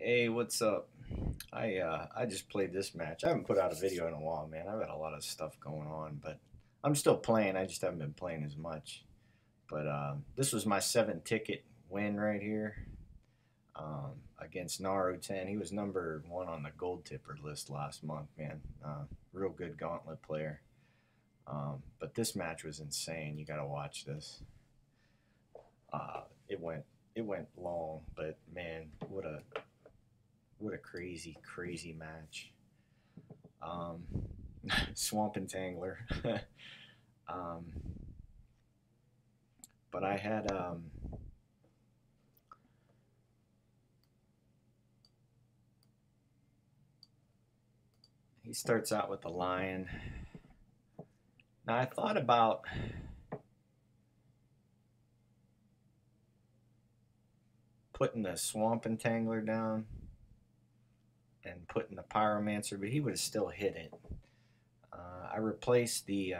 Hey, what's up? I just played this match. I haven't put out a video in a while, man. I've had a lot of stuff going on, but I'm still playing. I just haven't been playing as much. But this was my 7 ticket win right here against Naru 10. He was number 1 on the gold tipper list last month, man. Real good gauntlet player. But this match was insane. You got to watch this. It went long, but man, what a crazy match. Um, Swamp Entangler. um, but I had he starts out with the lion. Now I thought about putting the Swamp Entangler down and putting the Pyromancer, but he would have still hit it. I replaced the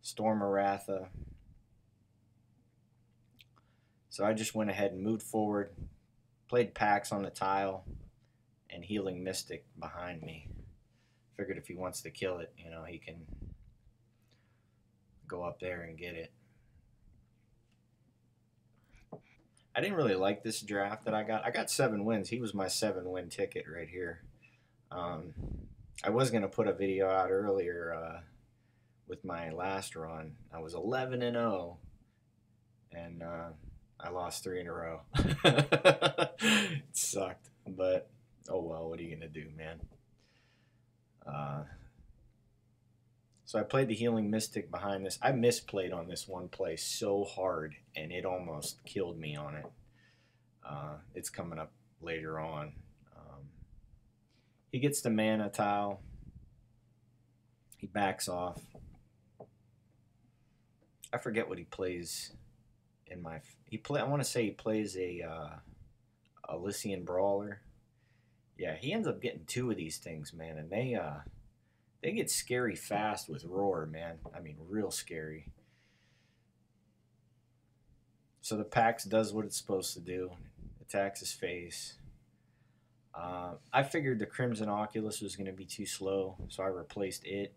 Stormaratha. So I just went ahead and moved forward, played Pax on the tile, and Healing Mystic behind me. Figured if he wants to kill it, he can go up there and get it. I didn't really like this draft that I got. I got 7 wins. He was my 7-win ticket right here. I was going to put a video out earlier with my last run. I was 11-0, and I lost 3 in a row. It sucked, but oh well. What are you going to do, man? So I played the Healing Mystic behind this. I misplayed on this one play so hard, and it almost killed me on it. It's coming up later on. He gets the mana tile. He backs off. I forget what he plays in my. I want to say he plays a Elysian Brawler. Yeah, he ends up getting 2 of these things, man, and they get scary fast with Roar, man. I mean, real scary. So the Pax does what it's supposed to do. Attacks his face. I figured the Crimson Oculus was going to be too slow, so I replaced it.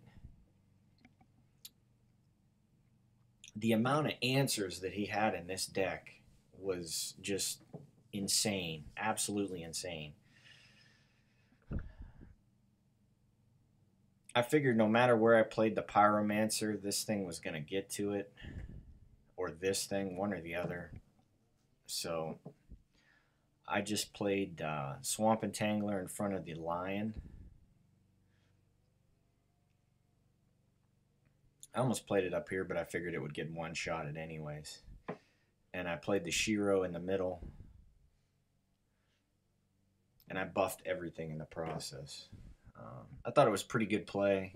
The amount of answers that he had in this deck was just insane. Absolutely insane. I figured no matter where I played the Pyromancer, this thing was going to get to it. Or this thing, one or the other. So I just played Swamp Entangler in front of the Lion. I almost played it up here, but I figured it would get one-shotted anyways. And I played the Shiro in the middle. And I buffed everything in the process. I thought it was pretty good play.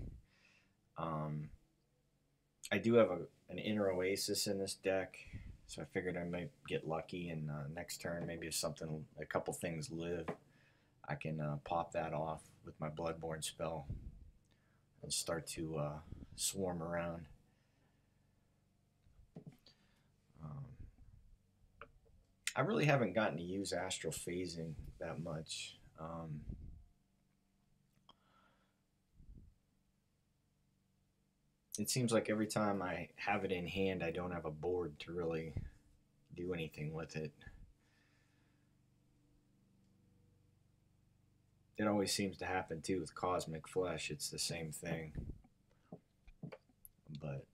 I do have an Inner Oasis in this deck, so I figured I might get lucky, and next turn, maybe if a couple things live, I can pop that off with my Bloodborne spell and start to swarm around. I really haven't gotten to use Astral Phasing that much. It seems like every time I have it in hand, I don't have a board to really do anything with it. It always seems to happen too with Cosmic Flesh. It's the same thing. But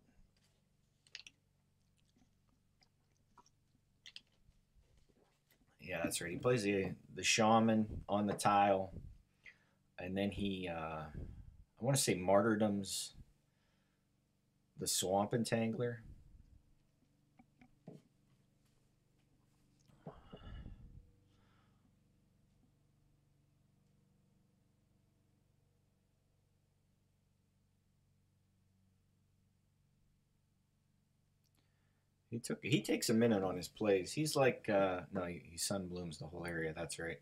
yeah, that's right. He plays the Shaman on the tile, and then he I want to say Martyrdom's the Swamp Entangler. He takes a minute on his plays. He's like no, he sunblooms the whole area. That's right.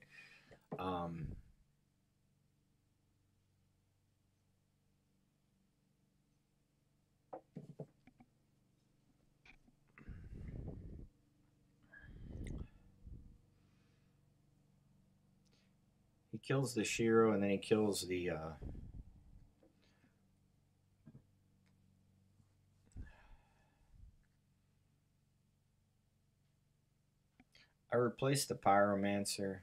kills the Shiro, and then he kills the I replaced the Pyromancer.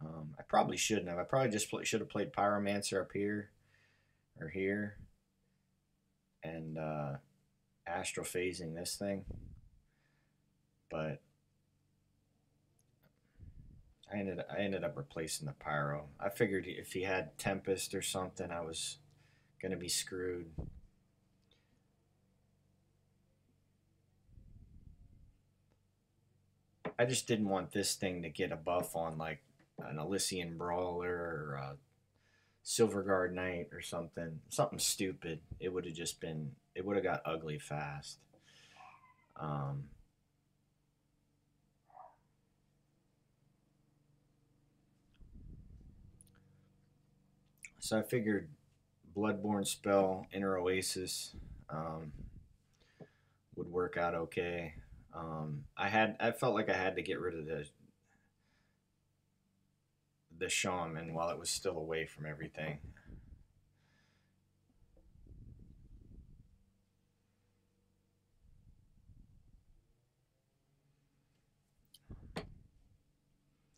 I probably shouldn't have. I probably just should have played Pyromancer up here or here, and astral phasing this thing. But I ended up replacing the Pyro. I figured if he had Tempest or something, I was gonna be screwed. I just didn't want this thing to get a buff on like an Elysian Brawler or a Silverguard Knight or something stupid. It would have just been, it would have got ugly fast. Um, so I figured Bloodborne spell, Inner Oasis, um, would work out okay. I felt like I had to get rid of the shaman while it was still away from everything.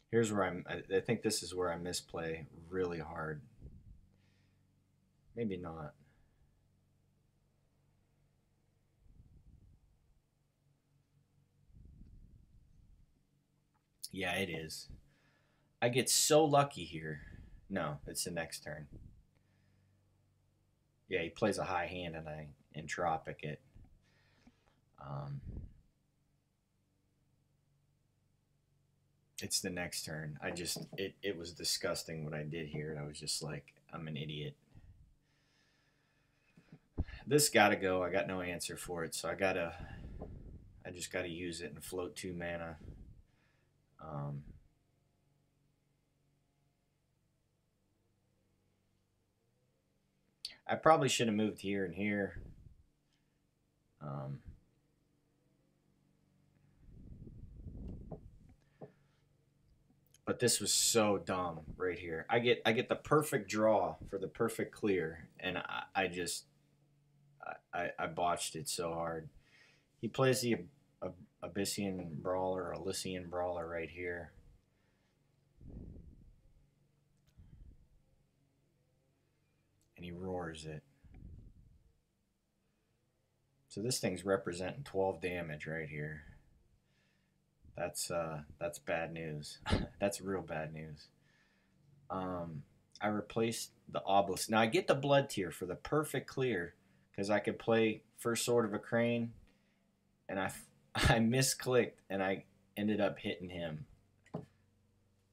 Here's where I think this is where I misplay really hard. Maybe not. Yeah, it is. I get so lucky here. No, it's the next turn. Yeah, he plays a high hand and I entropic it. Um, it's the next turn. It was disgusting what I did here. I was just like, I'm an idiot. This gotta go. I got no answer for it, so I just gotta use it and float 2 mana. Um, I probably should have moved here and here. Um, but this was so dumb right here. I get the perfect draw for the perfect clear, and I just I botched it so hard. He plays the Abyssian Brawler, Elysian Brawler right here. And he roars it. So this thing's representing 12 damage right here. That's bad news. That's real bad news. I replaced the Obelisk. Now I get the Blood Tier for the perfect clear because I could play First Sword of a Crane, and I misclicked and I ended up hitting him.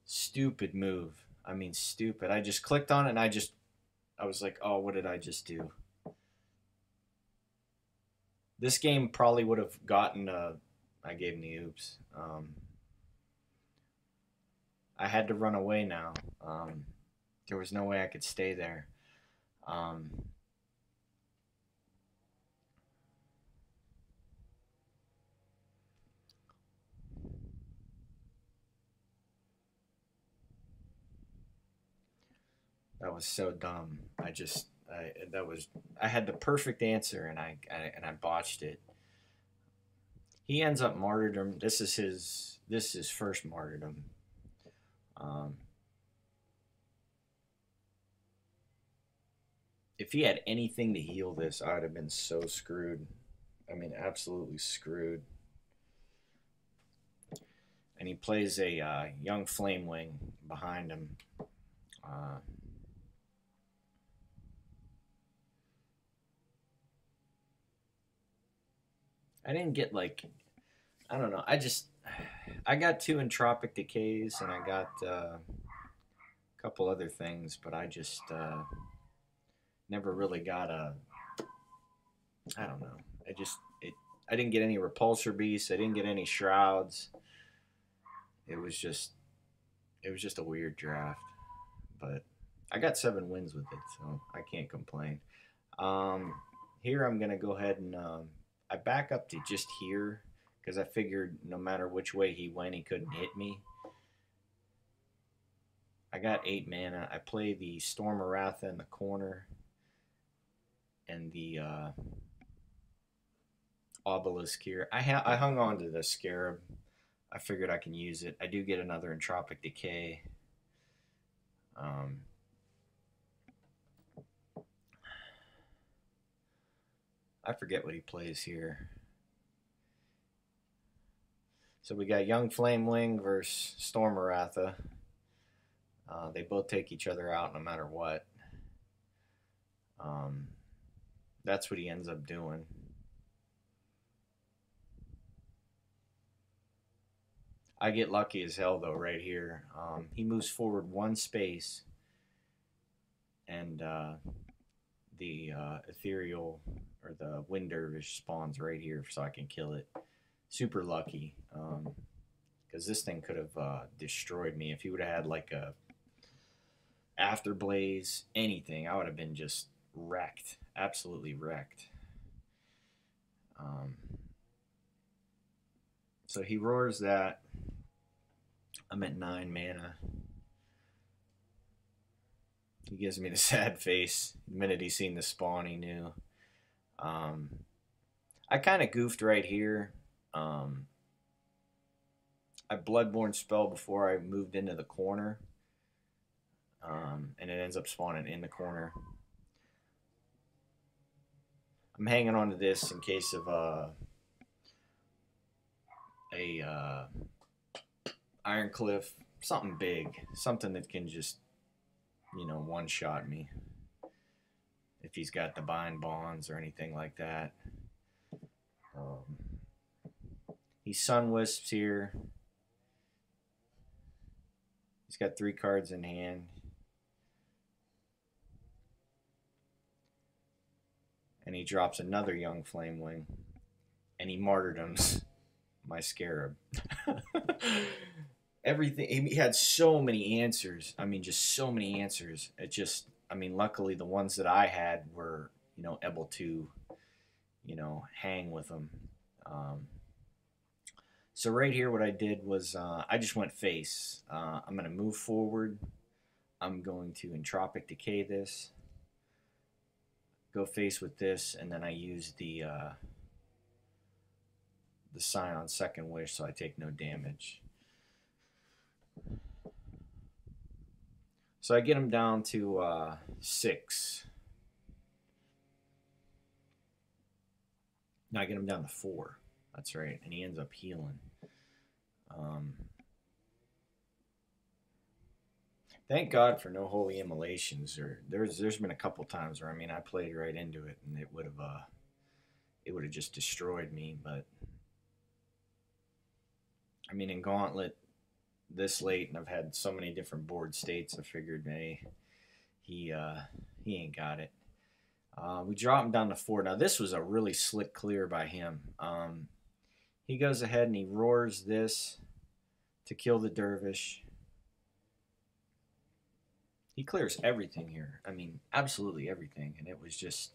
Stupid move. I mean, stupid. I just clicked on it and I was like, oh, what did I just do? This game probably would have gotten I gave him the oops. I had to run away now. There was no way I could stay there. Um, that was so dumb. I had the perfect answer and I botched it. He ends up martyrdom. This is his first martyrdom. Um, if he had anything to heal this, I would have been so screwed. I mean, absolutely screwed. And he plays a young Flamewing behind him. Uh, I didn't get like, I don't know. I got 2 entropic decays and I got a couple other things, but I just never really got I don't know. I didn't get any repulsor beasts. I didn't get any shrouds. It was just a weird draft, but I got 7 wins with it, so I can't complain. Um, Here I'm gonna go ahead and I back up to just here because I figured no matter which way he went, he couldn't hit me. I got 8 mana. I play the Storm Aratha in the corner and the Obelisk here. I hung on to the Scarab. I figured I can use it. I do get another Entropic Decay. I forget what he plays here. So we got Young Flamewing versus Storm Aratha. They both take each other out no matter what. That's what he ends up doing. I get lucky as hell though right here. He moves forward 1 space, and the ethereal or the wind dervish spawns right here, so I can kill it. Super lucky, because this thing could have destroyed me if he would have had like a afterblaze, anything. I would have been just wrecked, absolutely wrecked. So he roars that. I'm at 9 mana. He gives me the sad face. The minute he seen the spawn, he knew. I kind of goofed right here. I Bloodborne spell before I moved into the corner. And it ends up spawning in the corner. I'm hanging on to this in case of a Iron Cliff, something big, something that can just, one-shot me. If he's got Divine Bonds or anything like that. He Sun Wisps here. He's got 3 cards in hand. And he drops another Young Flamewing. And he martyrdoms my Scarab. Everything. He had so many answers. I mean, just so many answers. It just, luckily the ones that I had were, able to, hang with them. So right here, what I did was I just went face. I'm going to move forward. I'm going to Entropic Decay this. Go face with this, and then I use the Scion Second Wish, so I take no damage. So I get him down to 6. No, I get him down to 4. That's right, and he ends up healing. Thank God for no holy immolations. Or there's been a couple times where I played right into it, and it would have just destroyed me. But in Gauntlet this late, and I've had so many different board states, I figured, hey, he ain't got it. We drop him down to 4. Now this was a really slick clear by him. He goes ahead and he roars this to kill the dervish. He clears everything here. Absolutely everything, and it was just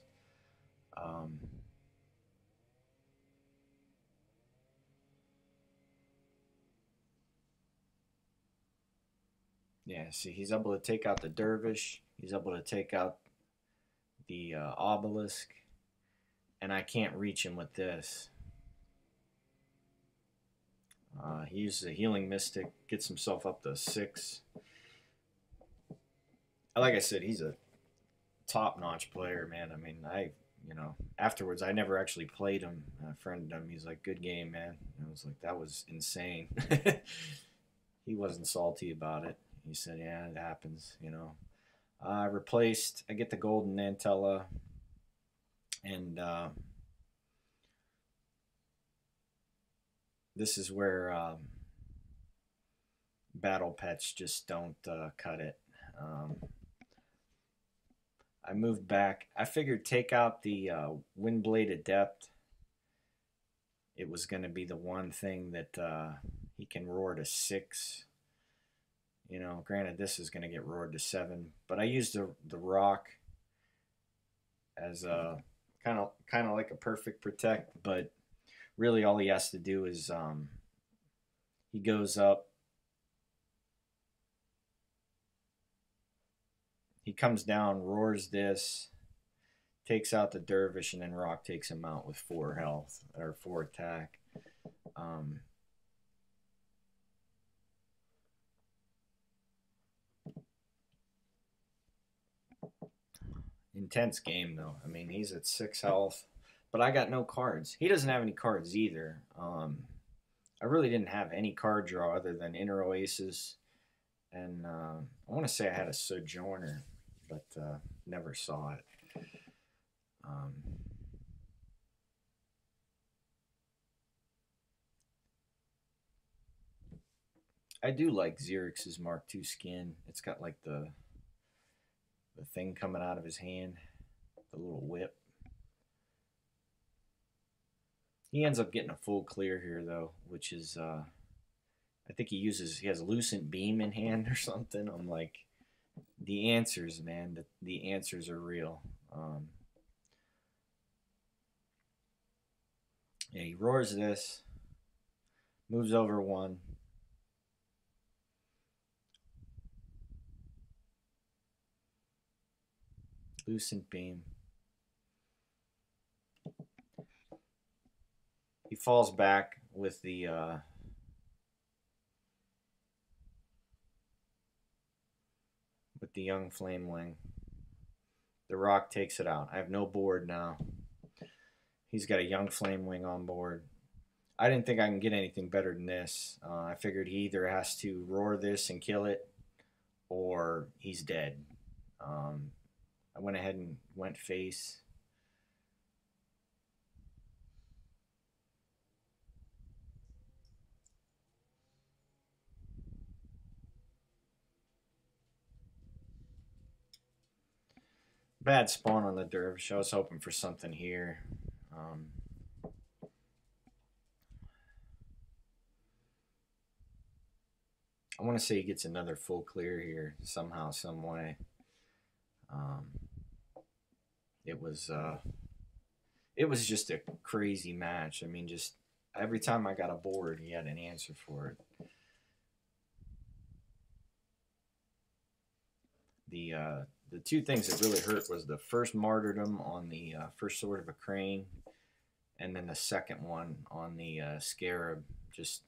yeah, see, he's able to take out the dervish. He's able to take out the obelisk, and I can't reach him with this. He uses a healing mystic, gets himself up to 6. Like I said, he's a top-notch player, man. Afterwards, I never actually played him. I friended him. He's like, good game, man. And I was like, that was insane. He wasn't salty about it. He said, yeah, it happens, I get the Golden Antella, and this is where battle pets just don't cut it. I moved back. I figured take out the Windblade Adept. It was going to be the one thing that he can roar to 6. Granted, this is going to get roared to 7, but I used the rock as a kind of like a perfect protect. But really, all he has to do is he goes up, comes down, roars this, takes out the dervish, and then Rock takes him out with 4 health or 4 attack. Intense game though. I mean, he's at 6 health, but I got no cards. He doesn't have any cards either. I really didn't have any card draw other than Inner Oasis, and I want to say I had a Sojourner, but never saw it. I do like Xerx's Mark II skin. It's got like the thing coming out of his hand, the little whip. He ends up getting a full clear here though, which is I think he has Lucent Beam in hand or something. I'm like, the answers, man, the answers are real. Yeah, he roars this, moves over 1. Lucent Beam. He falls back with the young Flamewing. The Rock takes it out. I have no board now. He's got a young Flamewing on board. I didn't think I can get anything better than this. I figured he either has to roar this and kill it, or he's dead. I went ahead and went face. Bad spawn on the Dervish. I was hoping for something here. I want to say he gets another full clear here somehow, some way. It was just a crazy match. I mean, just every time I got a board, he had an answer for it. The 2 things that really hurt was the first martyrdom on the first Sword of a Crane, and then the second one on the Scarab just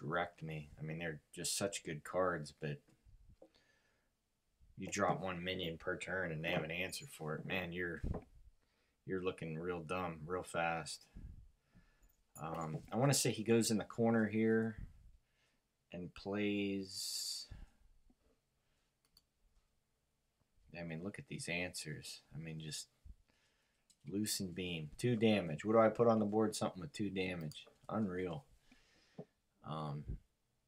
wrecked me. I mean, they're just such good cards, but you drop 1 minion per turn and they have an answer for it. Man, you're looking real dumb real fast. I want to say he goes in the corner here and plays. I mean, look at these answers. I mean, just Lucent Beam, 2 damage. What do I put on the board? Something with 2 damage. Unreal.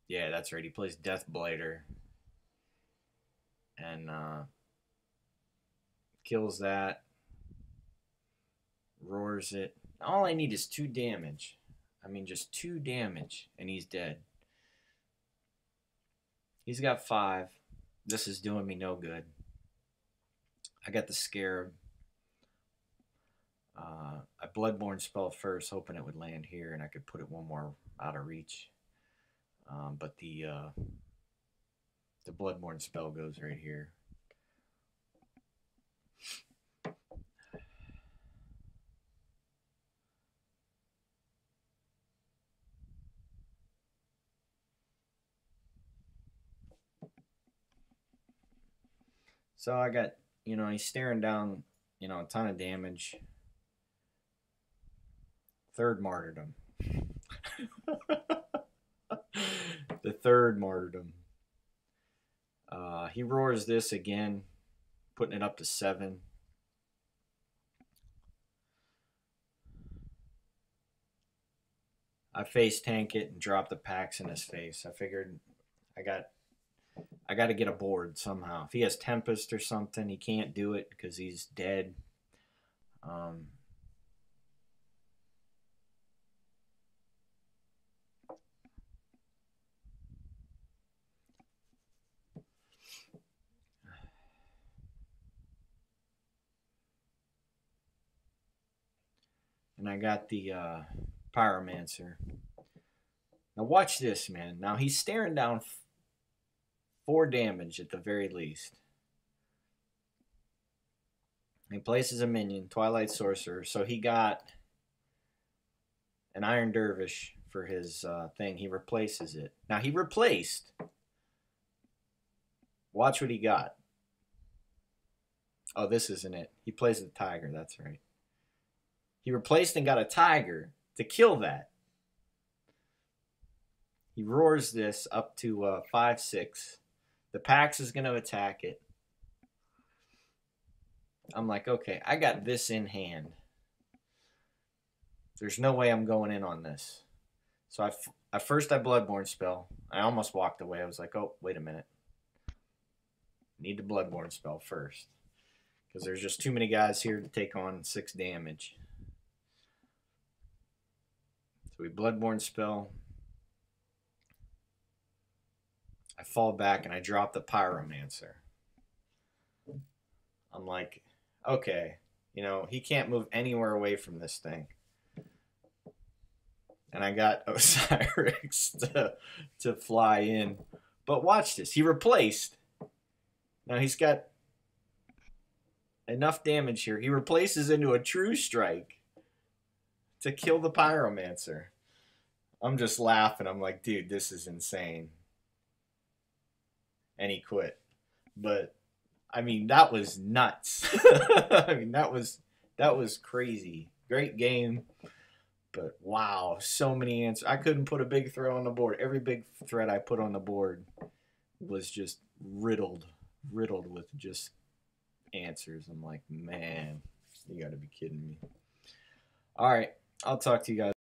Yeah, that's right. He plays Death Blighter and kills that. Roars it. All I need is 2 damage. I mean, just 2 damage, and he's dead. He's got 5. This is doing me no good. I got the Scarab. I Bloodborne spell first, hoping it would land here, and I could put it 1 more out of reach. But the Bloodborne spell goes right here. So I got, he's staring down, a ton of damage. 3rd martyrdom. The 3rd martyrdom. He roars this again, putting it up to 7. I face tank it and drop the packs in his face. I figured I got to get a board somehow. If he has Tempest or something, he can't do it because he's dead. And I got the Pyromancer. Now watch this, man. Now he's staring down 4 damage at the very least. He places a minion, Twilight Sorcerer, so he got an Iron Dervish for his thing. He replaces it. Now he replaced. Watch what he got. Oh, this isn't it. He plays the tiger. That's right. He replaced and got a tiger to kill that. He roars this up to 5/6. The Pax is going to attack it. I'm like, okay, I got this in hand. There's no way I'm going in on this. So at first I Bloodborne spell. I almost walked away. I was like, oh, wait a minute. Need the Bloodborne spell first. Because there's just too many guys here to take on 6 damage. So we Bloodborne spell. I fall back and I drop the Pyromancer. I'm like, okay, you know, he can't move anywhere away from this thing. And I got Osiris to fly in. But watch this. He replaced. Now he's got enough damage here. He replaces into a True Strike to kill the Pyromancer. I'm just laughing. I'm like, dude, this is insane. And he quit. But I mean, that was nuts. I mean, that was crazy. Great game. But wow, so many answers. I couldn't put a big threat on the board. Every big threat I put on the board was just riddled with just answers. I'm like, man, you got to be kidding me. All right, I'll talk to you guys.